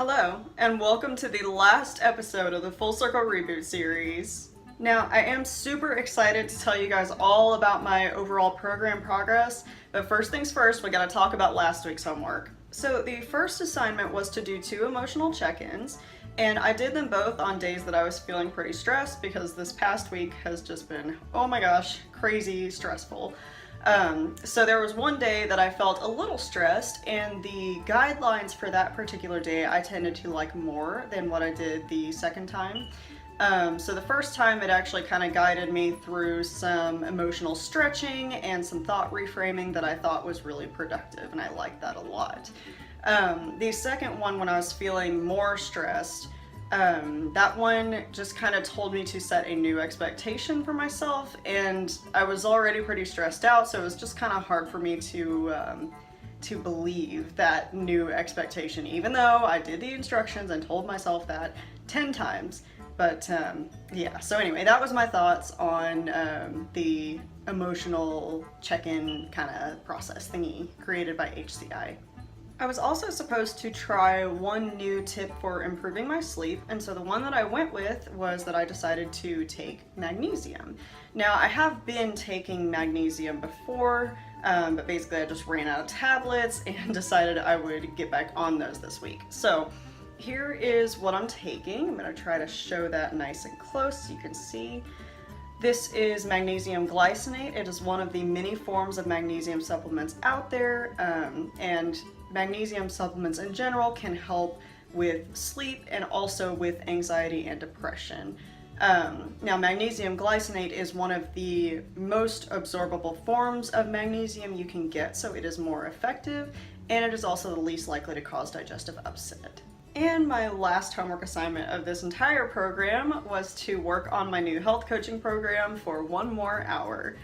Hello, and welcome to the last episode of the Full-Circle Reboot series. Now, I am super excited to tell you guys all about my overall program progress, but first things first, we gotta talk about last week's homework. So the first assignment was to do 2 emotional check-ins, and I did them both on days that I was feeling pretty stressed because this past week has just been, oh my gosh, crazy stressful. So there was one day that I felt a little stressed, and the guidelines for that particular day I tended to like more than what I did the second time. So the first time it actually kind of guided me through some emotional stretching and some thought reframing that I thought was really productive, and I liked that a lot. The second one, when I was feeling more stressed, that one just kind of told me to set a new expectation for myself, and I was already pretty stressed out, so it was just kind of hard for me to believe that new expectation, even though I did the instructions and told myself that 10 times. But yeah, so anyway, that was my thoughts on the emotional check-in kind of process thingy created by HCI. I was also supposed to try one new tip for improving my sleep, and so the one that I went with was that I decided to take magnesium. Now, I have been taking magnesium before, but basically I just ran out of tablets and decided I would get back on those this week. So here is what I'm taking. I'm going to try to show that nice and close so you can see. This is magnesium glycinate. It is one of the many forms of magnesium supplements out there, and magnesium supplements in general can help with sleep and also with anxiety and depression. Now, magnesium glycinate is one of the most absorbable forms of magnesium you can get, so it is more effective, and it is also the least likely to cause digestive upset. And my last homework assignment of this entire program was to work on my new health coaching program for 1 more hour.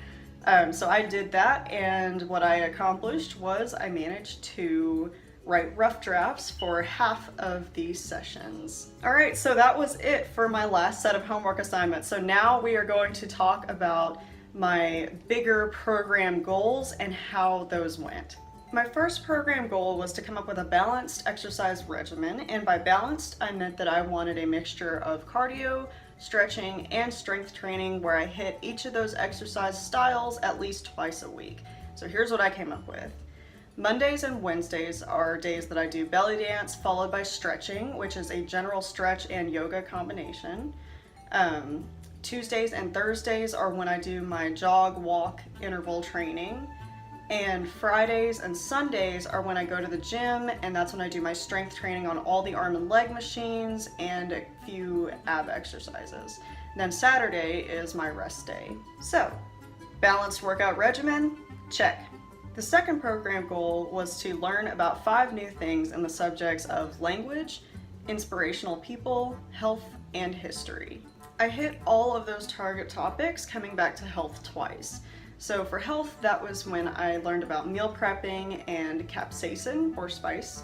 So I did that, and what I accomplished was I managed to write rough drafts for half of these sessions. Alright, so that was it for my last set of homework assignments. So now we are going to talk about my bigger program goals and how those went. My first program goal was to come up with a balanced exercise regimen, and by balanced I meant that I wanted a mixture of cardio, stretching, and strength training where I hit each of those exercise styles at least twice a week. So here's what I came up with. Mondays and Wednesdays are days that I do belly dance followed by stretching, which is a general stretch and yoga combination. Tuesdays and Thursdays are when I do my jog, walk, interval training. And Fridays and Sundays are when I go to the gym, and that's when I do my strength training on all the arm and leg machines and a few ab exercises. And then Saturday is my rest day. So, balanced workout regimen, check. The second program goal was to learn about 5 new things in the subjects of language, inspirational people, health, and history. I hit all of those target topics, coming back to health twice. So for health, that was when I learned about meal prepping and capsaicin, or spice.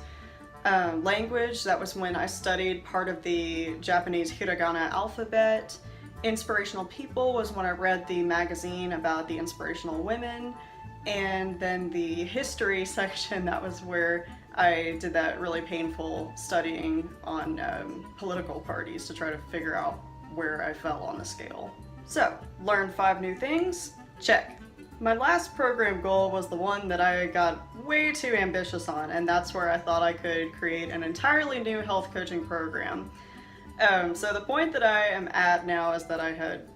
Language, that was when I studied part of the Japanese hiragana alphabet. Inspirational people was when I read the magazine about the inspirational women. And then the history section, that was where I did that really painful studying on political parties to try to figure out where I fell on the scale. So, learn 5 new things, check. My last program goal was the one that I got way too ambitious on, and that's where I thought I could create an entirely new health coaching program. So the point that I am at now is that I had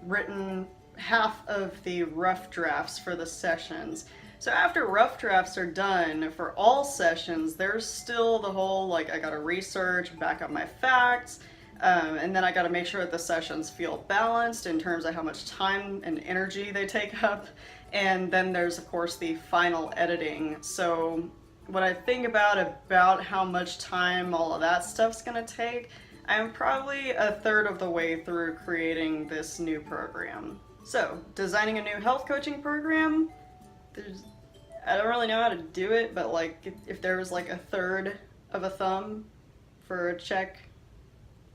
written half of the rough drafts for the sessions. So after rough drafts are done for all sessions, there's still the whole, like, I gotta research, back up my facts, and then I gotta make sure that the sessions feel balanced in terms of how much time and energy they take up. And then there's, of course, the final editing. So when I think about how much time all of that stuff's gonna take, I'm probably a third of the way through creating this new program. So, designing a new health coaching program, I don't really know how to do it, but like if there was like a third of a thumb for a check,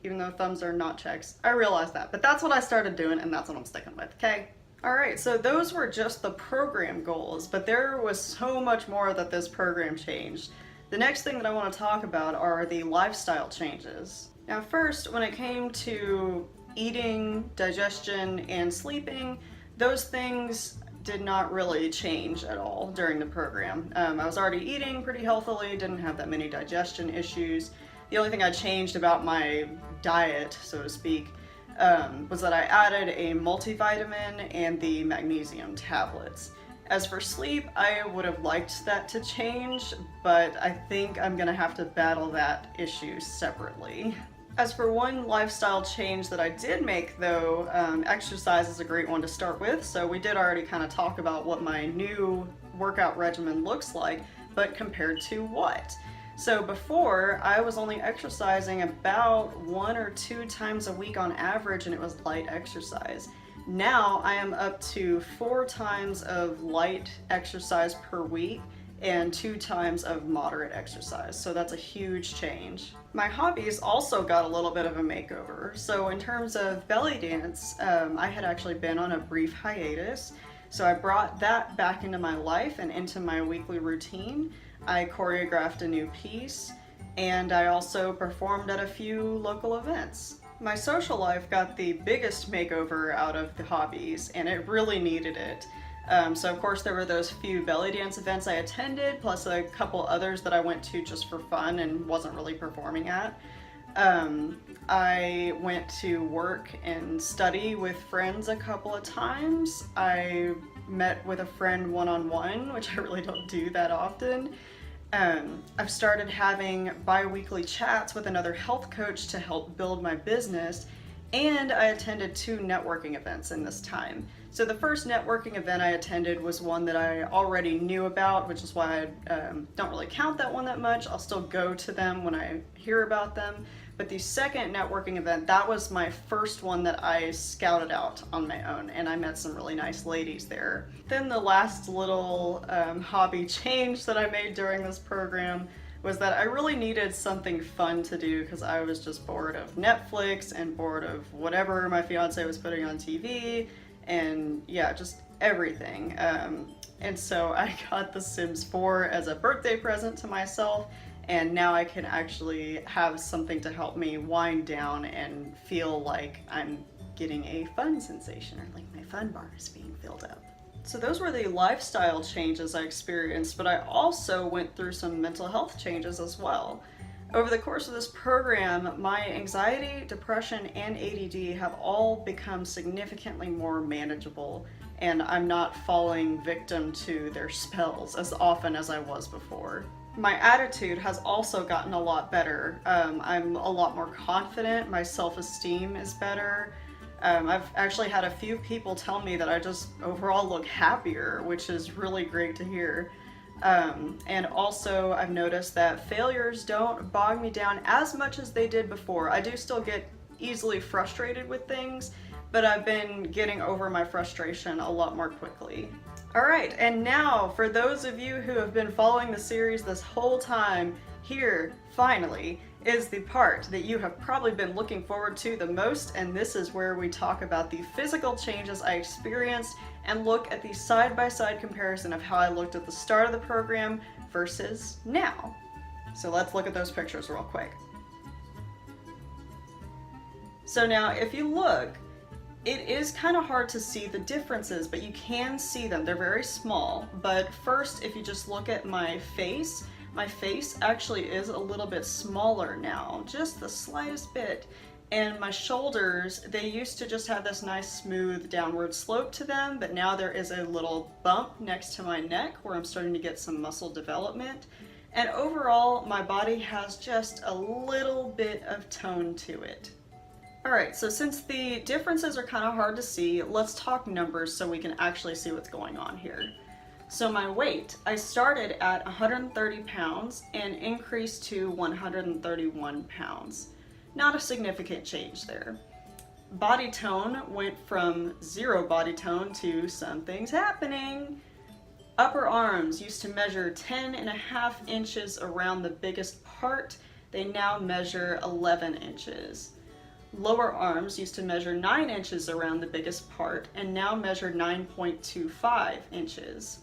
even though thumbs are not checks. I realize that, but that's what I started doing, and that's what I'm sticking with, okay? Alright, so those were just the program goals, but there was so much more that this program changed. The next thing that I want to talk about are the lifestyle changes. Now first, when it came to eating, digestion, and sleeping, those things did not really change at all during the program. I was already eating pretty healthily, didn't have that many digestion issues. The only thing I changed about my diet, so to speak, was that I added a multivitamin and the magnesium tablets. As for sleep, I would have liked that to change, but I think I'm gonna have to battle that issue separately. As for one lifestyle change that I did make though, exercise is a great one to start with, so we did already kind of talk about what my new workout regimen looks like, but compared to what? So before, I was only exercising about 1 or 2 times a week on average, and it was light exercise. Now I am up to 4 times of light exercise per week and 2 times of moderate exercise, so that's a huge change. My hobbies also got a little bit of a makeover. So in terms of belly dance, I had actually been on a brief hiatus, so I brought that back into my life and into my weekly routine. I choreographed a new piece, and I also performed at a few local events. My social life got the biggest makeover out of the hobbies, and it really needed it. So of course there were those few belly dance events I attended, plus a couple others that I went to just for fun and wasn't really performing at. I went to work and study with friends a couple of times. I met with a friend one-on-one, which I really don't do that often. I've started having bi-weekly chats with another health coach to help build my business, and I attended 2 networking events in this time. So the first networking event I attended was one that I already knew about, which is why I don't really count that one that much. I'll still go to them when I hear about them. But the second networking event, that was my first one that I scouted out on my own, and I met some really nice ladies there. Then the last little hobby change that I made during this program was that I really needed something fun to do because I was just bored of Netflix and bored of whatever my fiance was putting on TV, and yeah, just everything. And so I got The Sims 4 as a birthday present to myself, and now I can actually have something to help me wind down and feel like I'm getting a fun sensation, or like my fun bar is being filled up. So those were the lifestyle changes I experienced, but I also went through some mental health changes as well. Over the course of this program, my anxiety, depression, and ADD have all become significantly more manageable, and I'm not falling victim to their spells as often as I was before. My attitude has also gotten a lot better. I'm a lot more confident, my self-esteem is better. I've actually had a few people tell me that I just overall look happier, which is really great to hear. And also I've noticed that failures don't bog me down as much as they did before. I do still get easily frustrated with things, but I've been getting over my frustration a lot more quickly. Alright, and now for those of you who have been following the series this whole time, here, finally, is the part that you have probably been looking forward to the most, and this is where we talk about the physical changes I experienced and look at the side-by-side comparison of how I looked at the start of the program versus now. So let's look at those pictures real quick. So now if you look, it is kind of hard to see the differences, but you can see them. They're very small. But first, if you just look at my face actually is a little bit smaller now, just the slightest bit. And my shoulders, they used to just have this nice smooth downward slope to them, but now there is a little bump next to my neck where I'm starting to get some muscle development. And overall, my body has just a little bit of tone to it. Alright, so since the differences are kind of hard to see, let's talk numbers so we can actually see what's going on here. So my weight, I started at 130 pounds and increased to 131 pounds. Not a significant change there. Body tone went from 0 body tone to something's happening. Upper arms used to measure 10.5 inches around the biggest part. They now measure 11 inches. Lower arms used to measure 9 inches around the biggest part and now measure 9.25 inches.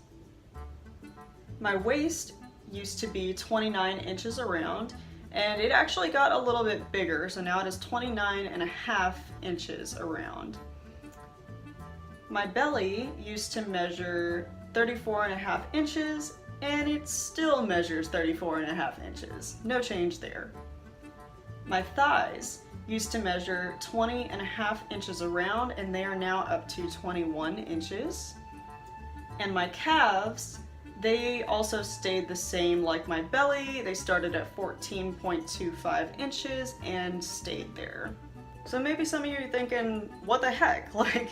My waist used to be 29 inches around, and it actually got a little bit bigger, so now it is 29.5 inches around. My belly used to measure 34.5 inches, and it still measures 34.5 inches. No change there. My thighs used to measure 20.5 inches around, and they are now up to 21 inches. And my calves, they also stayed the same like my belly. They started at 14.25 inches and stayed there. So maybe some of you are thinking, what the heck? Like,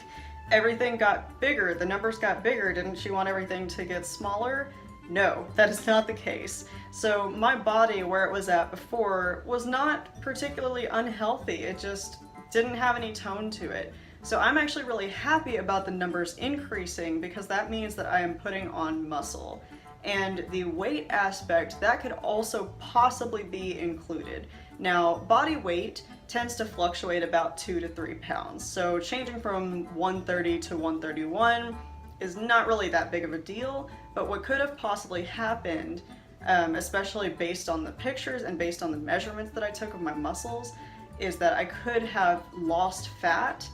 everything got bigger, the numbers got bigger. Didn't she want everything to get smaller? No, that is not the case. So my body, where it was at before, was not particularly unhealthy. It just didn't have any tone to it. So I'm actually really happy about the numbers increasing, because that means that I am putting on muscle. And the weight aspect, that could also possibly be included. Now, body weight tends to fluctuate about 2 to 3 pounds. So changing from 130 to 131 is not really that big of a deal, but what could have possibly happened, especially based on the pictures and based on the measurements that I took of my muscles, is that I could have lost fat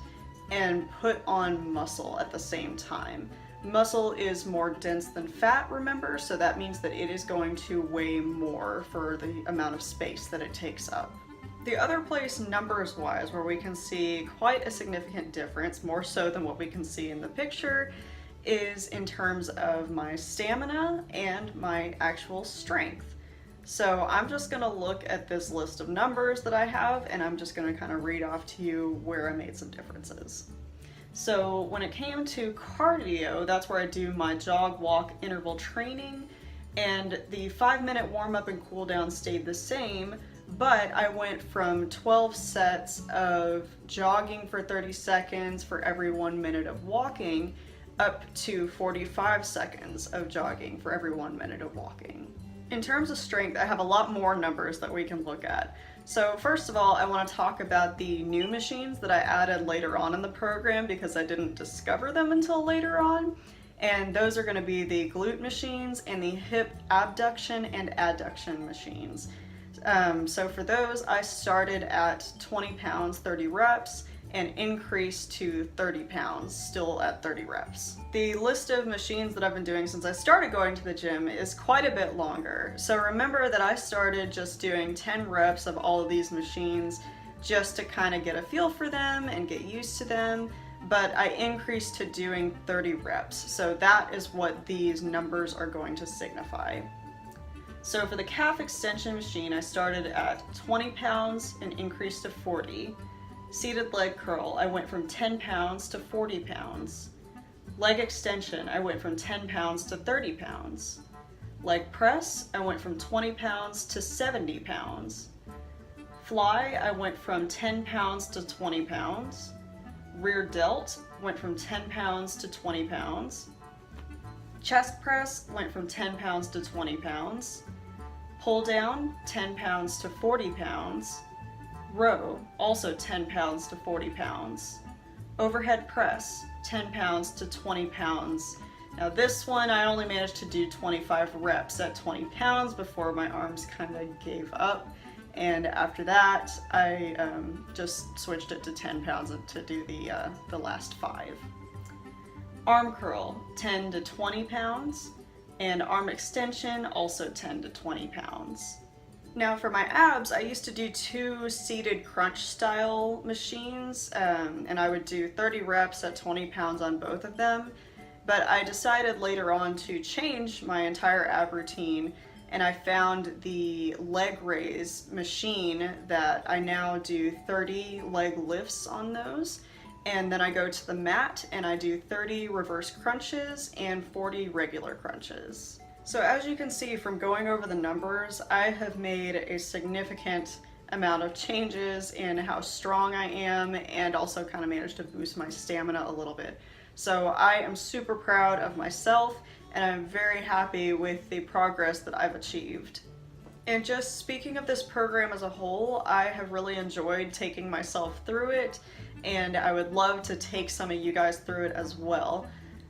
and put on muscle at the same time. Muscle is more dense than fat, remember, so that means that it is going to weigh more for the amount of space that it takes up. The other place, numbers-wise, where we can see quite a significant difference, more so than what we can see in the picture, is in terms of my stamina and my actual strength. So I'm just gonna look at this list of numbers that I have, and I'm just gonna kind of read off to you where I made some differences. So when it came to cardio, that's where I do my jog, walk, interval training, and the 5-minute warm-up and cool down stayed the same, but I went from 12 sets of jogging for 30 seconds for every 1 minute of walking, up to 45 seconds of jogging for every 1 minute of walking. In terms of strength, I have a lot more numbers that we can look at. So first of all, I want to talk about the new machines that I added later on in the program, because I didn't discover them until later on. And those are going to be the glute machines and the hip abduction and adduction machines. So for those, I started at 20 pounds, 30 reps, and increased to 30 pounds, still at 30 reps. The list of machines that I've been doing since I started going to the gym is quite a bit longer. So remember that I started just doing 10 reps of all of these machines just to kind of get a feel for them and get used to them, but I increased to doing 30 reps. So that is what these numbers are going to signify. So for the calf extension machine, I started at 20 pounds and increased to 40. Seated leg curl, I went from 10 pounds to 40 pounds. Leg extension, I went from 10 pounds to 30 pounds. Leg press, I went from 20 pounds to 70 pounds. Fly, I went from 10 pounds to 20 pounds. Rear delt, went from 10 pounds to 20 pounds. Chest press, went from 10 pounds to 20 pounds. Pull down, 10 pounds to 40 pounds. Row, also 10 pounds to 40 pounds. Overhead press, 10 pounds to 20 pounds. Now this one I only managed to do 25 reps at 20 pounds before my arms kind of gave up. And after that, I just switched it to 10 pounds to do the last 5. Arm curl, 10 to 20 pounds. And arm extension, also 10 to 20 pounds. Now for my abs, I used to do 2 seated crunch style machines, and I would do 30 reps at 20 pounds on both of them. But I decided later on to change my entire ab routine, and I found the leg raise machine that I now do 30 leg lifts on those. And then I go to the mat and I do 30 reverse crunches and 40 regular crunches. So as you can see from going over the numbers, I have made a significant amount of changes in how strong I am, and also kind of managed to boost my stamina a little bit. So I am super proud of myself, and I'm very happy with the progress that I've achieved. And just speaking of this program as a whole, I have really enjoyed taking myself through it, and I would love to take some of you guys through it as well.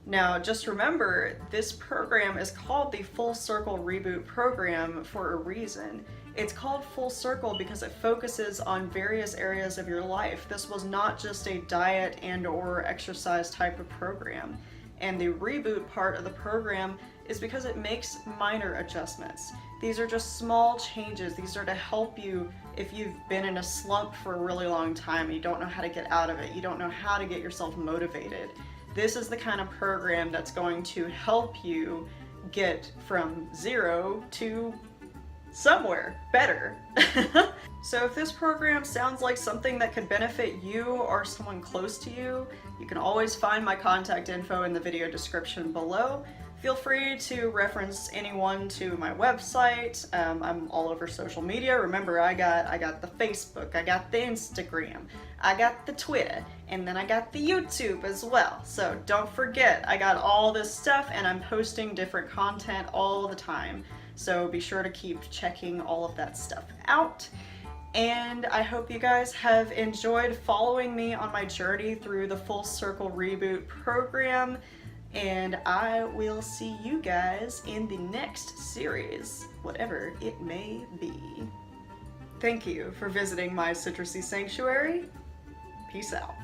Now, just remember, this program is called the Full-Circle Reboot program for a reason. It's called Full Circle because it focuses on various areas of your life. This was not just a diet and or exercise type of program. And the reboot part of the program is because it makes minor adjustments. These are just small changes. These are to help you if you've been in a slump for a really long time and you don't know how to get out of it. You don't know how to get yourself motivated. This is the kind of program that's going to help you get from 0 to somewhere better. So if this program sounds like something that could benefit you or someone close to you, you can always find my contact info in the video description below. Feel free to reference anyone to my website. I'm all over social media. Remember, I got the Facebook, I got the Instagram, I got the Twitter, and then I got the YouTube as well. So don't forget, I got all this stuff and I'm posting different content all the time. So be sure to keep checking all of that stuff out. And I hope you guys have enjoyed following me on my journey through the Full Circle Reboot program. And I will see you guys in the next series, whatever it may be. Thank you for visiting my citrusy sanctuary. Peace out.